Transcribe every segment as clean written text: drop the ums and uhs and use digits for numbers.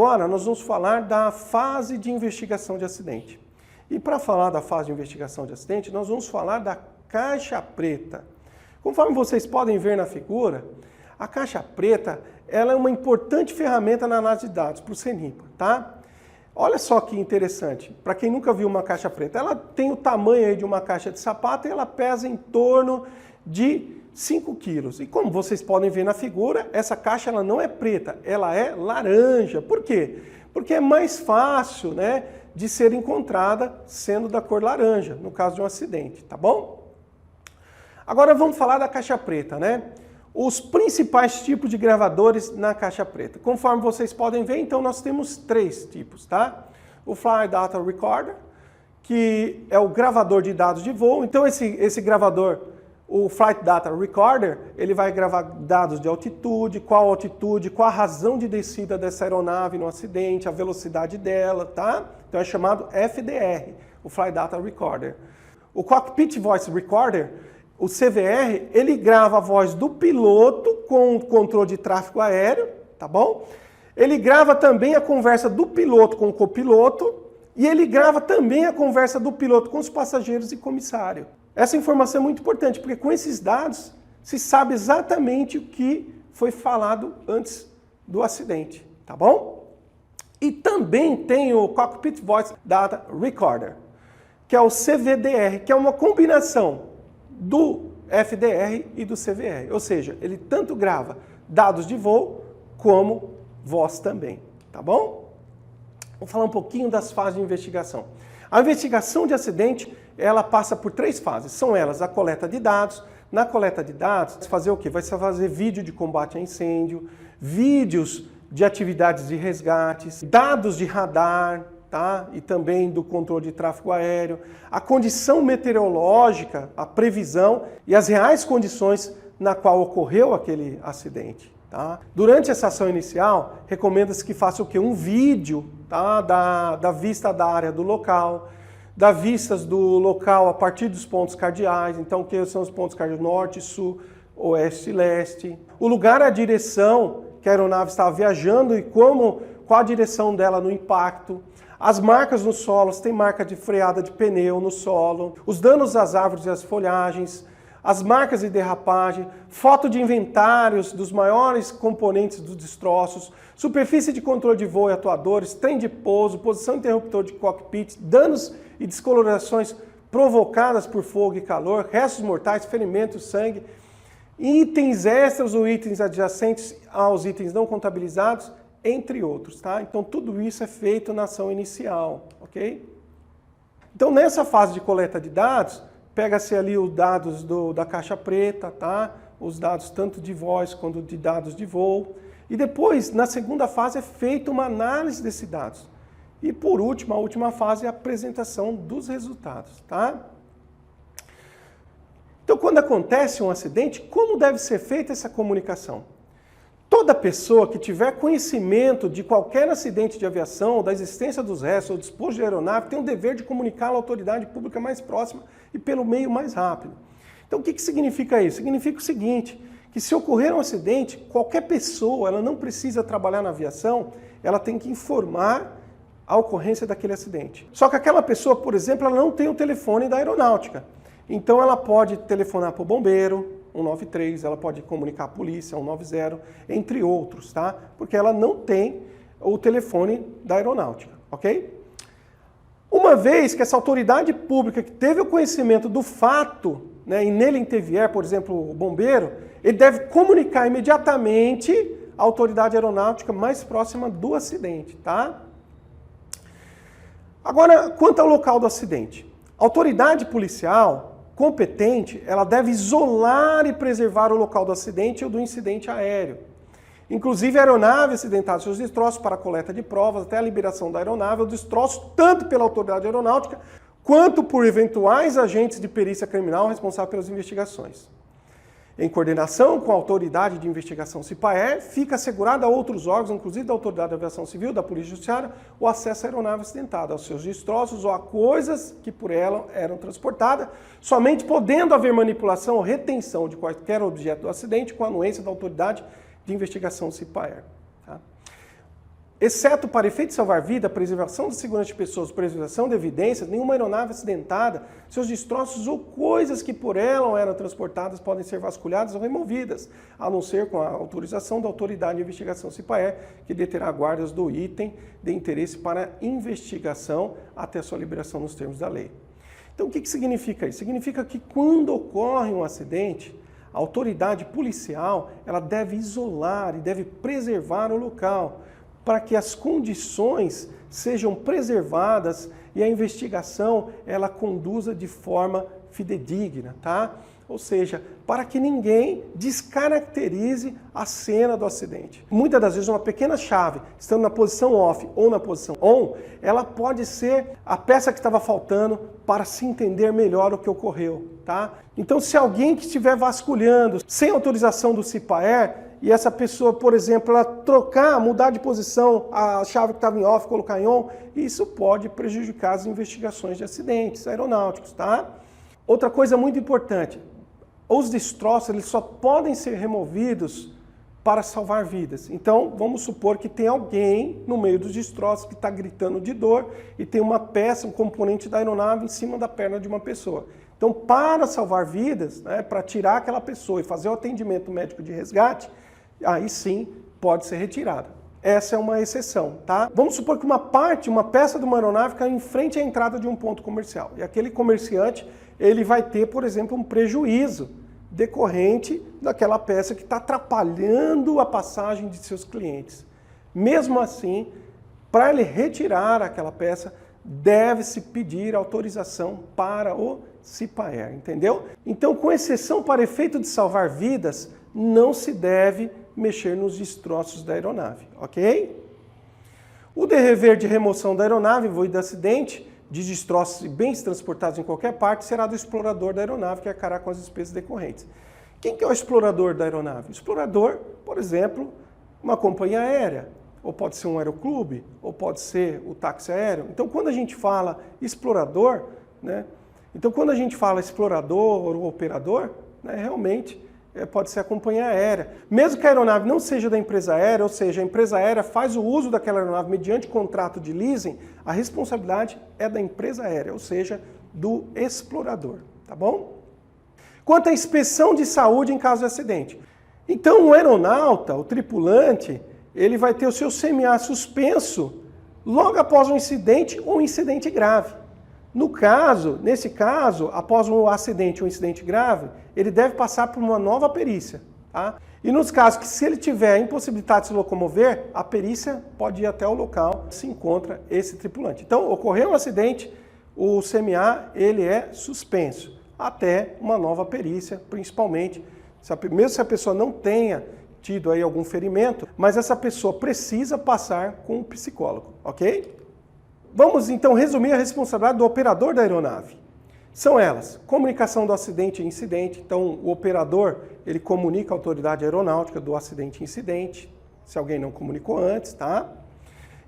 Agora nós vamos falar da fase de investigação de acidente. E para falar da fase de investigação de acidente, nós vamos falar da caixa preta. Conforme vocês podem ver na figura, a caixa preta ela é uma importante ferramenta na análise de dados para o CENIPA, tá? Olha só que interessante, para quem nunca viu uma caixa preta, ela tem o tamanho aí de uma caixa de sapato e ela pesa em torno de 5 quilos. E como vocês podem ver na figura, essa caixa ela não é preta, ela é laranja. Por quê? Porque é mais fácil, né, de ser encontrada sendo da cor laranja, no caso de um acidente, tá bom? Agora vamos falar da caixa preta, né? Os principais tipos de gravadores na caixa preta. Conforme vocês podem ver, então nós temos 3 tipos, tá? O Flight Data Recorder, que é o gravador de dados de voo. Então esse gravador, o Flight Data Recorder, ele vai gravar dados de altitude, qual a razão de descida dessa aeronave no acidente, a velocidade dela, tá? Então é chamado FDR, o Flight Data Recorder. O Cockpit Voice Recorder, o CVR, ele grava a voz do piloto com o controle de tráfego aéreo, tá bom? Ele grava também a conversa do piloto com o copiloto e ele grava também a conversa do piloto com os passageiros e comissário. Essa informação é muito importante, porque com esses dados se sabe exatamente o que foi falado antes do acidente, tá bom? E também tem o Cockpit Voice Data Recorder, que é o CVDR, que é uma combinação do FDR e do CVR, ou seja, ele tanto grava dados de voo como voz também, tá bom? Vamos falar um pouquinho das fases de investigação. A investigação de acidente, ela passa por 3 fases, são elas a coleta de dados. Na coleta de dados, fazer o quê? Vai fazer vídeo de combate a incêndio, vídeos de atividades de resgates, dados de radar, tá? E também do controle de tráfego aéreo, a condição meteorológica, a previsão e as reais condições na qual ocorreu aquele acidente. Tá? Durante essa ação inicial, recomenda-se que faça o quê? Um vídeo, tá? da vista da área do local, das vistas do local a partir dos pontos cardeais, então que são os pontos cardeais norte, sul, oeste e leste, o lugar, a direção que a aeronave estava viajando e qual a direção dela no impacto, as marcas no solo, se tem marca de freada de pneu no solo, os danos às árvores e às folhagens, as marcas de derrapagem, foto de inventários dos maiores componentes dos destroços, superfície de controle de voo e atuadores, trem de pouso, posição interruptor de cockpit, danos e descolorações provocadas por fogo e calor, restos mortais, ferimentos, sangue, itens extras ou itens adjacentes aos itens não contabilizados, entre outros, tá? Então tudo isso é feito na ação inicial, ok? Então nessa fase de coleta de dados, pega-se ali os dados da caixa preta, tá? Os dados tanto de voz quanto de dados de voo. E depois, na segunda fase, é feita uma análise desses dados. E por último, a última fase é a apresentação dos resultados, tá? Então quando acontece um acidente, como deve ser feita essa comunicação? Toda pessoa que tiver conhecimento de qualquer acidente de aviação, da existência dos restos ou disposto de aeronave, tem o dever de comunicá-lo à autoridade pública mais próxima e pelo meio mais rápido. Então o que significa isso? Significa o seguinte, que se ocorrer um acidente, qualquer pessoa, ela não precisa trabalhar na aviação, ela tem que informar a ocorrência daquele acidente. Só que aquela pessoa, por exemplo, ela não tem o telefone da aeronáutica. Então ela pode telefonar para o bombeiro, 193, ela pode comunicar a polícia, 190, entre outros, tá? Porque ela não tem o telefone da aeronáutica, ok? Uma vez que essa autoridade pública que teve o conhecimento do fato, né, e nele intervier, por exemplo, o bombeiro, ele deve comunicar imediatamente a autoridade aeronáutica mais próxima do acidente, tá? Agora, quanto ao local do acidente. A autoridade policial competente, ela deve isolar e preservar o local do acidente ou do incidente aéreo. Inclusive a aeronave acidentada, seus destroços para a coleta de provas, até a liberação da aeronave, ou destroços tanto pela autoridade aeronáutica, quanto por eventuais agentes de perícia criminal responsáveis pelas investigações. Em coordenação com a autoridade de investigação CIPAER, fica assegurado a outros órgãos, inclusive da Autoridade de Aviação Civil, da Polícia Judiciária, o acesso à aeronave acidentada, aos seus destroços ou a coisas que por ela eram transportadas, somente podendo haver manipulação ou retenção de qualquer objeto do acidente com a anuência da Autoridade de Investigação CIPAER. Tá? Exceto para efeito de salvar vida, preservação da segurança de pessoas, preservação de evidências, nenhuma aeronave acidentada, seus destroços ou coisas que por ela eram transportadas podem ser vasculhadas ou removidas, a não ser com a autorização da autoridade de investigação CIPAER, que deterá guardas do item de interesse para investigação até a sua liberação nos termos da lei. Então, o que significa isso? Significa que quando ocorre um acidente, a autoridade policial ela deve isolar e deve preservar o local, para que as condições sejam preservadas e a investigação ela conduza de forma fidedigna, tá? Ou seja, para que ninguém descaracterize a cena do acidente. Muitas das vezes uma pequena chave, estando na posição off ou na posição on, ela pode ser a peça que estava faltando para se entender melhor o que ocorreu, tá? Então, se alguém que estiver vasculhando sem autorização do CIPAER, e essa pessoa, por exemplo, ela trocar, mudar de posição a chave que estava em off, colocar em on, isso pode prejudicar as investigações de acidentes aeronáuticos, tá? Outra coisa muito importante, os destroços eles só podem ser removidos para salvar vidas. Então, vamos supor que tem alguém no meio dos destroços que está gritando de dor e tem uma peça, um componente da aeronave em cima da perna de uma pessoa. Então, para salvar vidas, né, para tirar aquela pessoa e fazer o atendimento médico de resgate, aí sim pode ser retirada. Essa é uma exceção, tá? Vamos supor que uma peça de uma aeronave cai em frente à entrada de um ponto comercial. E aquele comerciante, ele vai ter, por exemplo, um prejuízo decorrente daquela peça que está atrapalhando a passagem de seus clientes. Mesmo assim, para ele retirar aquela peça, deve-se pedir autorização para o CIPAER, entendeu? Então, com exceção para efeito de salvar vidas, não se deve mexer nos destroços da aeronave, ok? O dever de remoção da aeronave em do acidente, de destroços e bens transportados em qualquer parte, será do explorador da aeronave, que arcará com as despesas decorrentes. Quem que é o explorador da aeronave? O explorador, por exemplo, uma companhia aérea, ou pode ser um aeroclube, ou pode ser o táxi aéreo. Então, quando a gente fala explorador, né? Então, quando a gente fala explorador ou operador, né, realmente pode ser a companhia aérea. Mesmo que a aeronave não seja da empresa aérea, ou seja, a empresa aérea faz o uso daquela aeronave mediante contrato de leasing, a responsabilidade é da empresa aérea, ou seja, do explorador, tá bom? Quanto à inspeção de saúde em caso de acidente. Então, o aeronauta, o tripulante, ele vai ter o seu CMA suspenso logo após um incidente ou um incidente grave. Nesse caso, após um acidente ou um incidente grave, ele deve passar por uma nova perícia, tá? E nos casos que se ele tiver impossibilidade de se locomover, a perícia pode ir até o local onde se encontra esse tripulante. Então, ocorreu um acidente, o CMA ele é suspenso até uma nova perícia, principalmente, mesmo se a pessoa não tenha tido aí algum ferimento, mas essa pessoa precisa passar com um psicólogo, ok? Vamos então resumir a responsabilidade do operador da aeronave. São elas: comunicação do acidente e incidente. Então, o operador ele comunica à autoridade aeronáutica do acidente e incidente, se alguém não comunicou antes, tá?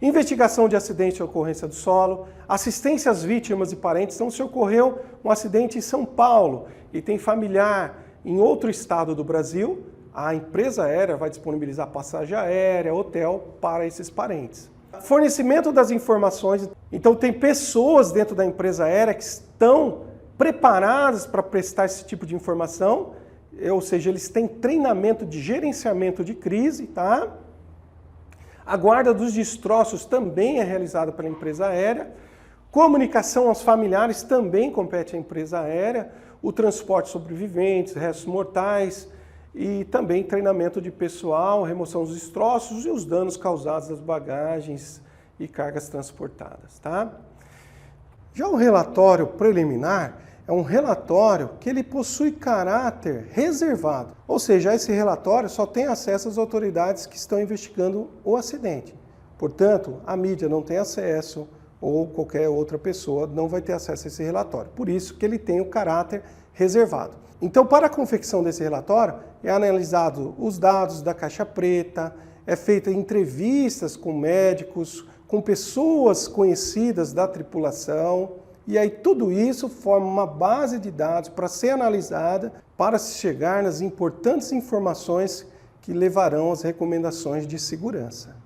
Investigação de acidente e ocorrência do solo. Assistência às vítimas e parentes. Então, se ocorreu um acidente em São Paulo e tem familiar em outro estado do Brasil, a empresa aérea vai disponibilizar passagem aérea, hotel para esses parentes. Fornecimento das informações. Então, tem pessoas dentro da empresa aérea que estão preparadas para prestar esse tipo de informação, ou seja, eles têm treinamento de gerenciamento de crise, tá? A guarda dos destroços também é realizada pela empresa aérea. Comunicação aos familiares também compete à empresa aérea. O transporte de sobreviventes, restos mortais, e também treinamento de pessoal, remoção dos destroços e os danos causados às bagagens e cargas transportadas, tá? Já o relatório preliminar é um relatório que ele possui caráter reservado, ou seja, esse relatório só tem acesso às autoridades que estão investigando o acidente. Portanto, a mídia não tem acesso ou qualquer outra pessoa não vai ter acesso a esse relatório. Por isso que ele tem o caráter reservado. Então, para a confecção desse relatório, é analisado os dados da caixa preta, é feita entrevistas com médicos, com pessoas conhecidas da tripulação, e aí tudo isso forma uma base de dados para ser analisada, para se chegar nas importantes informações que levarão às recomendações de segurança.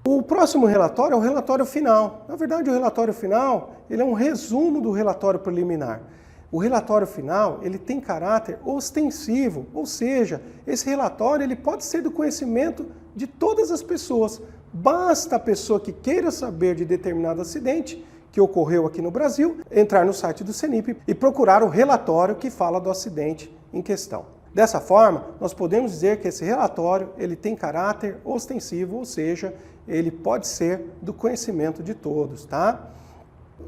O próximo relatório é o relatório final. Na verdade, o relatório final ele é um resumo do relatório preliminar. O relatório final ele tem caráter ostensivo, ou seja, esse relatório ele pode ser do conhecimento de todas as pessoas. Basta a pessoa que queira saber de determinado acidente que ocorreu aqui no Brasil, entrar no site do CENIP e procurar o relatório que fala do acidente em questão. Dessa forma, nós podemos dizer que esse relatório ele tem caráter ostensivo, ou seja, ele pode ser do conhecimento de todos, tá?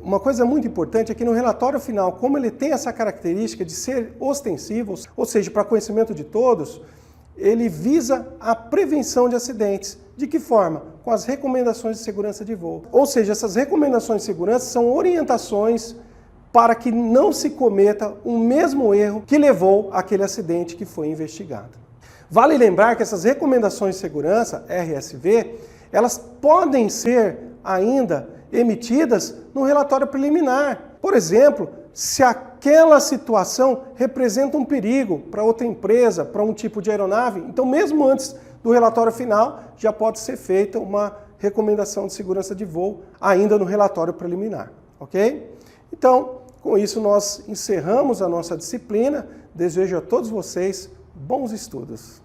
Uma coisa muito importante é que no relatório final, como ele tem essa característica de ser ostensivo, ou seja, para conhecimento de todos, ele visa a prevenção de acidentes. De que forma? Com as recomendações de segurança de voo. Ou seja, essas recomendações de segurança são orientações para que não se cometa o mesmo erro que levou àquele acidente que foi investigado. Vale lembrar que essas recomendações de segurança, RSV, elas podem ser ainda emitidas no relatório preliminar. Por exemplo, se aquela situação representa um perigo para outra empresa, para um tipo de aeronave, então mesmo antes do relatório final já pode ser feita uma recomendação de segurança de voo ainda no relatório preliminar, ok? Então, com isso nós encerramos a nossa disciplina. Desejo a todos vocês bons estudos.